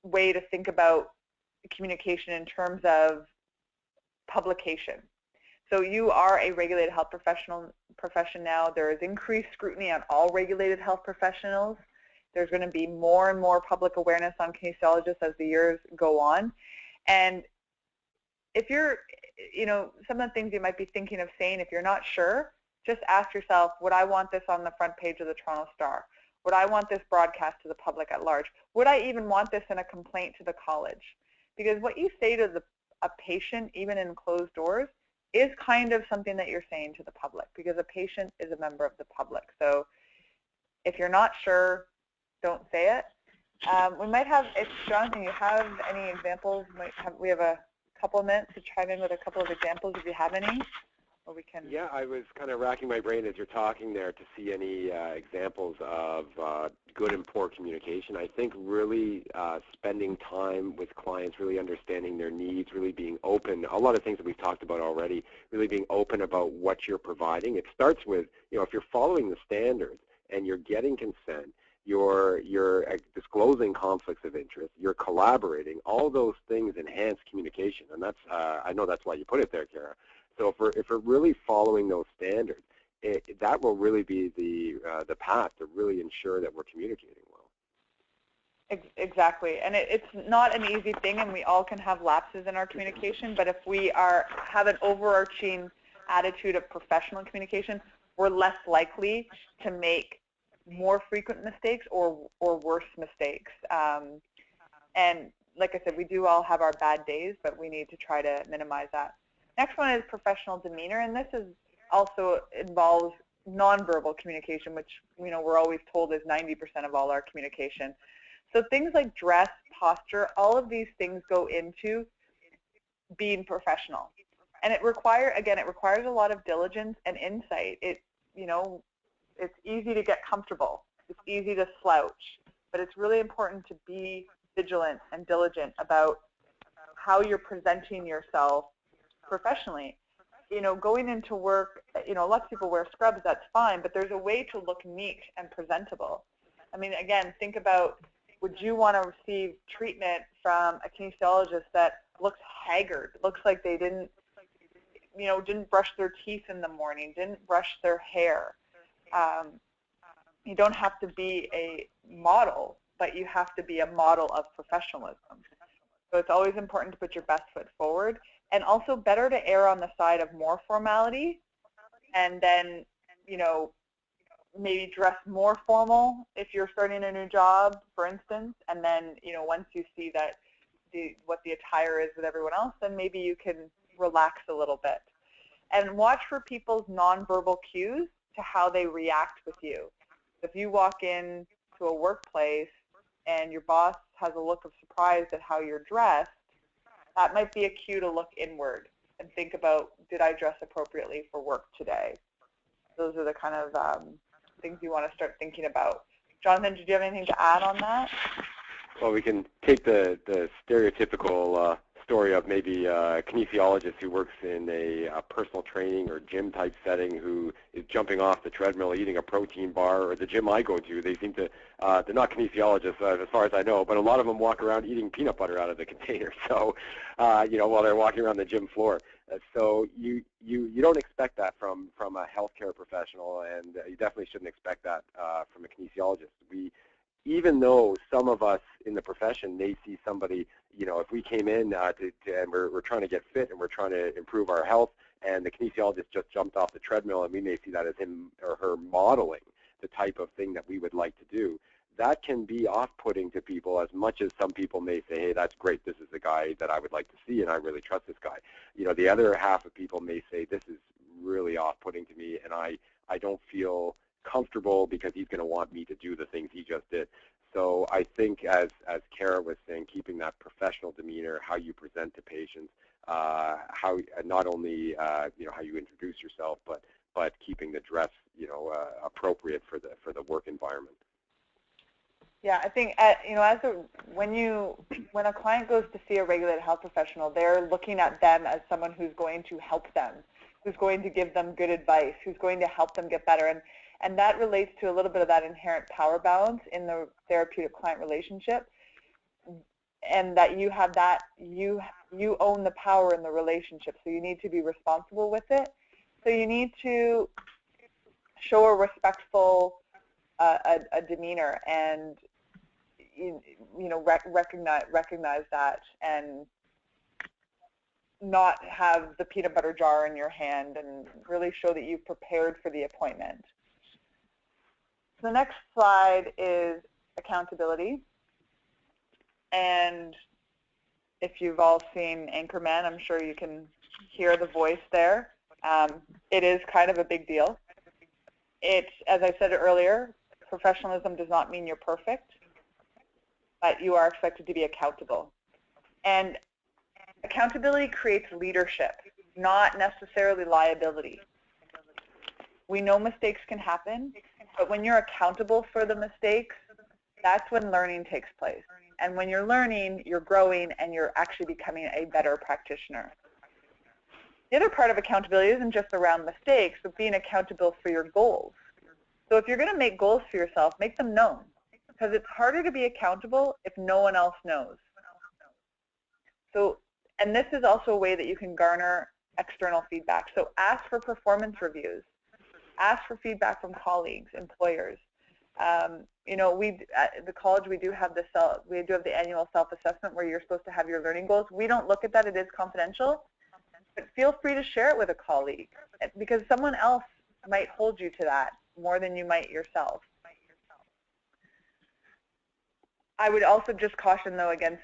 way to think about communication in terms of publication. So you are a regulated health profession now. There is increased scrutiny on all regulated health professionals. There's going to be more and more public awareness on kinesiologists as the years go on. And if you're, you know, some of the things you might be thinking of saying, if you're not sure, just ask yourself, would I want this on the front page of the Toronto Star? Would I want this broadcast to the public at large? Would I even want this in a complaint to the college? Because what you say to a patient, even in closed doors, is kind of something that you're saying to the public, because a patient is a member of the public. So if you're not sure, don't say it. We might have, if Jonathan, you have any examples, we have a couple of minutes to chime in with a couple of examples if you have any. Or we can. Yeah, I was kind of racking my brain as you're talking there to see any examples of good and poor communication. I think really spending time with clients, really understanding their needs, really being open, a lot of things that we've talked about already, really being open about what you're providing. It starts with, you know, if you're following the standards and you're getting consent, you're disclosing conflicts of interest, you're collaborating, all those things enhance communication. And that's, I know that's why you put it there, Cara. So if we're really following those standards, that will really be the path to really ensure that we're communicating well. Exactly, and it's not an easy thing, and we all can have lapses in our communication. But if we have an overarching attitude of professional communication, we're less likely to make more frequent mistakes or worse mistakes. And like I said, we do all have our bad days, but we need to try to minimize that. Next one is professional demeanor, and this is also involves nonverbal communication, which, you know, we're always told is 90% of all our communication. So things like dress, posture, all of these things go into being professional. And it requires a lot of diligence and insight. You know, it's easy to get comfortable. It's easy to slouch, but it's really important to be vigilant and diligent about how you're presenting yourself professionally. You know, going into work, you know, lots of people wear scrubs, that's fine, but there's a way to look neat and presentable. I mean, again, think about, would you want to receive treatment from a kinesiologist that looks haggard, looks like they didn't brush their teeth in the morning, didn't brush their hair? You don't have to be a model, but you have to be a model of professionalism. So it's always important to put your best foot forward. And also better to err on the side of more formality, and then, you know, maybe dress more formal if you're starting a new job, for instance, and then, you know, once you see that what the attire is with everyone else, then maybe you can relax a little bit. And watch for people's nonverbal cues to how they react with you. If you walk into a workplace and your boss has a look of surprise at how you're dressed, that might be a cue to look inward and think about, did I dress appropriately for work today? Those are the kind of things you want to start thinking about. Jonathan, did you have anything to add on that? Well, we can take the stereotypical story of maybe a kinesiologist who works in a personal training or gym type setting who is jumping off the treadmill, eating a protein bar, or the gym I go to, they seem to, they're not kinesiologists as far as I know, but a lot of them walk around eating peanut butter out of the container, so, while they're walking around the gym floor. So you don't expect that from a healthcare professional, and you definitely shouldn't expect that from a kinesiologist. Even though some of us in the profession may see somebody, if we came in and we're trying to get fit and we're trying to improve our health, and the kinesiologist just jumped off the treadmill, and we may see that as him or her modeling the type of thing that we would like to do, that can be off-putting to people, as much as some people may say, hey, that's great, this is the guy that I would like to see, and I really trust this guy. The other half of people may say, this is really off-putting to me, and I don't feel comfortable because he's going to want me to do the things he just did. So I think, as Cara was saying, keeping that professional demeanor, how you present to patients, how not only how you introduce yourself, but keeping the dress appropriate for the work environment. Yeah, I think when a client goes to see a regulated health professional, they're looking at them as someone who's going to help them, who's going to give them good advice, who's going to help them get better. And that relates to a little bit of that inherent power balance in the therapeutic client relationship, and that you have that, you own the power in the relationship, so you need to be responsible with it. So you need to show a respectful a demeanor, and recognize that, and not have the peanut butter jar in your hand, and really show that you've prepared for the appointment. So the next slide is accountability. And if you've all seen Anchorman, I'm sure you can hear the voice there. It is kind of a big deal. It's, as I said earlier, professionalism does not mean you're perfect, but you are expected to be accountable. And accountability creates leadership, not necessarily liability. We know mistakes can happen, but when you're accountable for the mistakes, that's when learning takes place. And when you're learning, you're growing, and you're actually becoming a better practitioner. The other part of accountability isn't just around mistakes, but being accountable for your goals. So if you're going to make goals for yourself, make them known, because it's harder to be accountable if no one else knows. So, and this is also a way that you can garner external feedback. So ask for performance reviews. Ask for feedback from colleagues, employers. At the college, we do have the annual self-assessment where you're supposed to have your learning goals. We don't look at that. It is confidential. But feel free to share it with a colleague, because someone else might hold you to that more than you might yourself. I would also just caution, though, against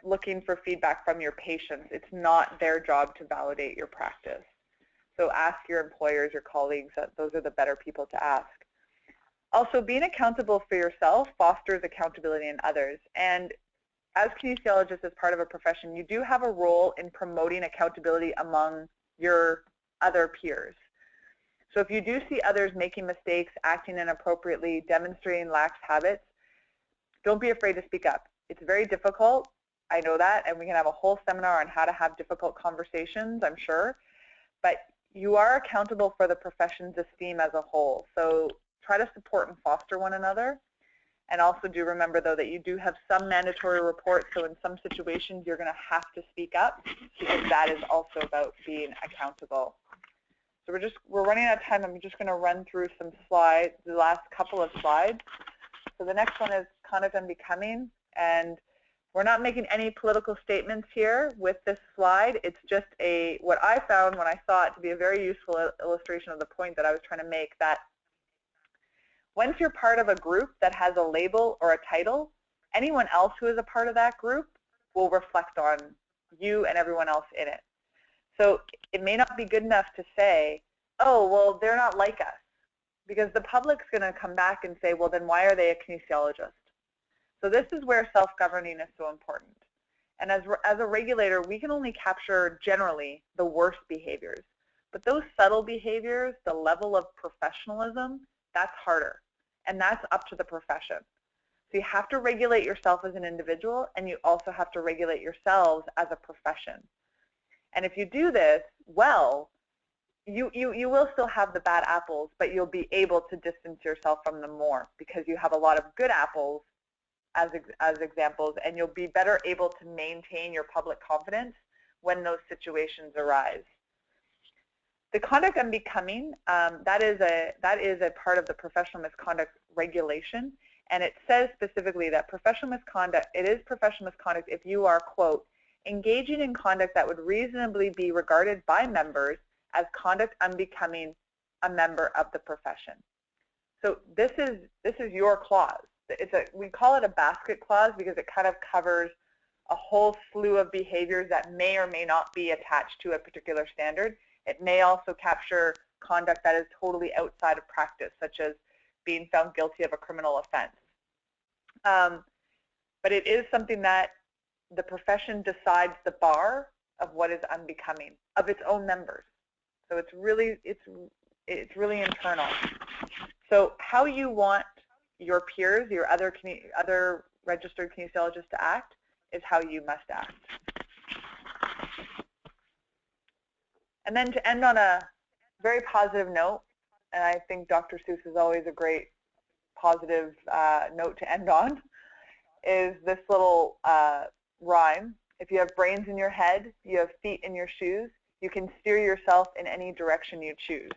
looking for feedback from your patients. It's not their job to validate your practice. So ask your employers, your colleagues. Those are the better people to ask. Also, being accountable for yourself fosters accountability in others. And as kinesiologists, as part of a profession, you do have a role in promoting accountability among your other peers. So if you do see others making mistakes, acting inappropriately, demonstrating lax habits, don't be afraid to speak up. It's very difficult. I know that, and we can have a whole seminar on how to have difficult conversations, I'm sure. But you are accountable for the profession's esteem as a whole. So try to support and foster one another. And also do remember, though, that you do have some mandatory reports. So in some situations, you're going to have to speak up, because that is also about being accountable. So we're running out of time. I'm just going to run through some slides, the last couple of slides. So the next one is conduct and becoming. And we're not making any political statements here with this slide. It's just what I found when I saw it to be a very useful illustration of the point that I was trying to make, that once you're part of a group that has a label or a title, anyone else who is a part of that group will reflect on you and everyone else in it. So it may not be good enough to say, oh, well, they're not like us, because the public's going to come back and say, well, then why are they a kinesiologist? So this is where self-governing is so important. And as a regulator, we can only capture generally the worst behaviors. But those subtle behaviors, the level of professionalism, that's harder. And that's up to the profession. So you have to regulate yourself as an individual, and you also have to regulate yourselves as a profession. And if you do this well, you will still have the bad apples, but you'll be able to distance yourself from them more because you have a lot of good apples as examples, and you'll be better able to maintain your public confidence when those situations arise. The conduct unbecoming, that is a part of the professional misconduct regulation, and it says specifically that professional misconduct, it is professional misconduct if you are, quote, engaging in conduct that would reasonably be regarded by members as conduct unbecoming a member of the profession. So this is your clause. We call it a basket clause because it kind of covers a whole slew of behaviors that may or may not be attached to a particular standard. It may also capture conduct that is totally outside of practice, such as being found guilty of a criminal offense. But it is something that the profession decides the bar of what is unbecoming of its own members. So it's really internal. So how you want your peers, your other registered kinesiologists to act is how you must act. And then to end on a very positive note, and I think Dr. Seuss is always a great positive note to end on, is this little rhyme. If you have brains in your head, you have feet in your shoes, you can steer yourself in any direction you choose.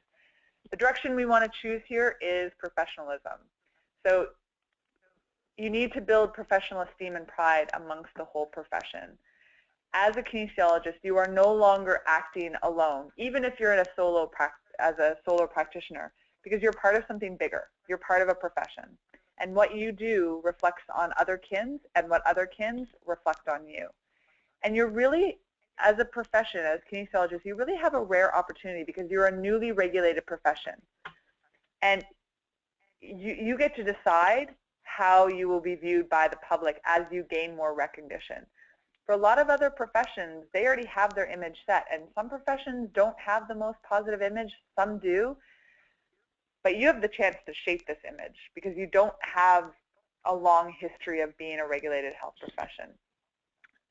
The direction we want to choose here is professionalism. So you need to build professional esteem and pride amongst the whole profession. As a kinesiologist, you are no longer acting alone, even if you're in a solo practitioner, because you're part of something bigger. You're part of a profession. And what you do reflects on other kins, and what other kins reflect on you. And you're really, as a profession, as kinesiologists, you really have a rare opportunity because you're a newly regulated profession. And you get to decide how you will be viewed by the public as you gain more recognition. For a lot of other professions, they already have their image set, and some professions don't have the most positive image, some do, but you have the chance to shape this image because you don't have a long history of being a regulated health profession.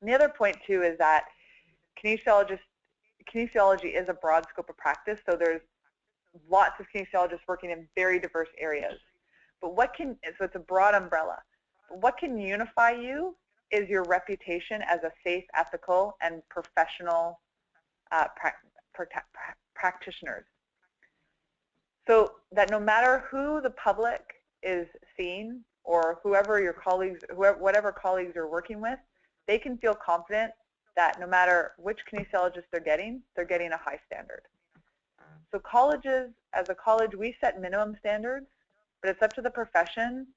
And the other point, too, is that kinesiology is a broad scope of practice, so there's lots of kinesiologists working in very diverse areas. But so it's a broad umbrella. But what can unify you is your reputation as a safe, ethical, and professional practitioners. So that no matter who the public is seeing or whoever your colleagues, whatever colleagues you're working with, they can feel confident that no matter which kinesiologist they're getting a high standard. So colleges, as a college, we set minimum standards, but it's up to the profession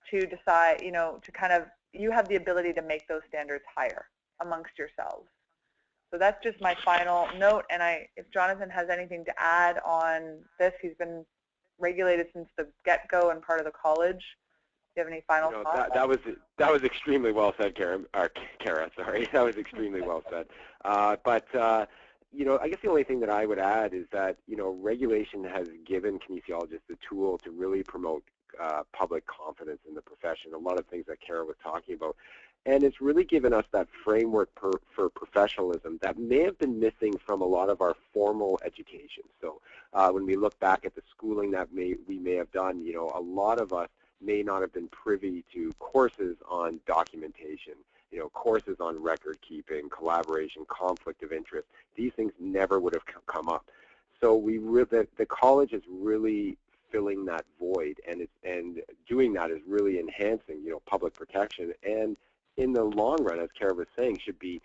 to decide, you have the ability to make those standards higher amongst yourselves. So that's just my final note, and if Jonathan has anything to add on this, he's been regulated since the get-go and part of the college. Do you have any final thoughts? That was extremely well said, Cara. Sorry, that was extremely well said. I guess the only thing that I would add is that regulation has given kinesiologists the tool to really promote public confidence in the profession. A lot of things that Cara was talking about, and it's really given us that framework for professionalism that may have been missing from a lot of our formal education. So when we look back at the schooling that we may have done, a lot of us may not have been privy to courses on documentation, courses on record keeping, collaboration, conflict of interest. These things never would have come up. So the college is really filling that void, and doing that is really enhancing, public protection, and in the long run, as Cara was saying, should be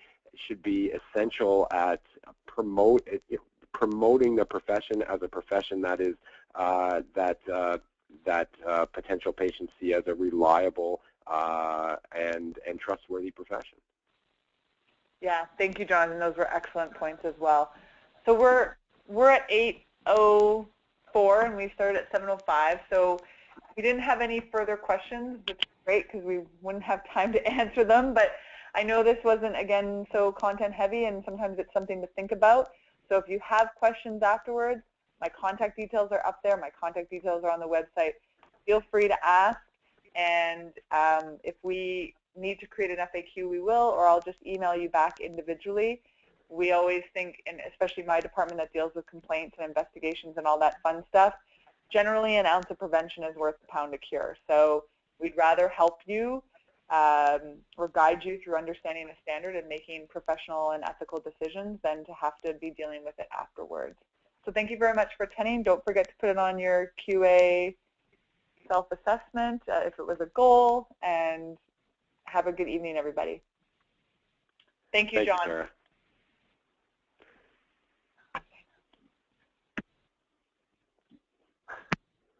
essential at promoting the profession as a profession that is that potential patients see as a reliable and trustworthy profession. Yeah, thank you, Jonathan. Those were excellent points as well. So we're at 8:04 and we started at 7:05. So we didn't have any further questions, which is great because we wouldn't have time to answer them. But I know this wasn't, again, so content heavy, and sometimes it's something to think about. So if you have questions afterwards, my contact details are up there. My contact details are on the website. Feel free to ask. And if we need to create an FAQ, we will, or I'll just email you back individually. We always think, and especially my department that deals with complaints and investigations and all that fun stuff, generally an ounce of prevention is worth a pound of cure. So we'd rather help you or guide you through understanding the standard and making professional and ethical decisions than to have to be dealing with it afterwards. So thank you very much for attending. Don't forget to put it on your QA self-assessment if it was a goal, and have a good evening, everybody. Thank you, John. Thank you, Cara.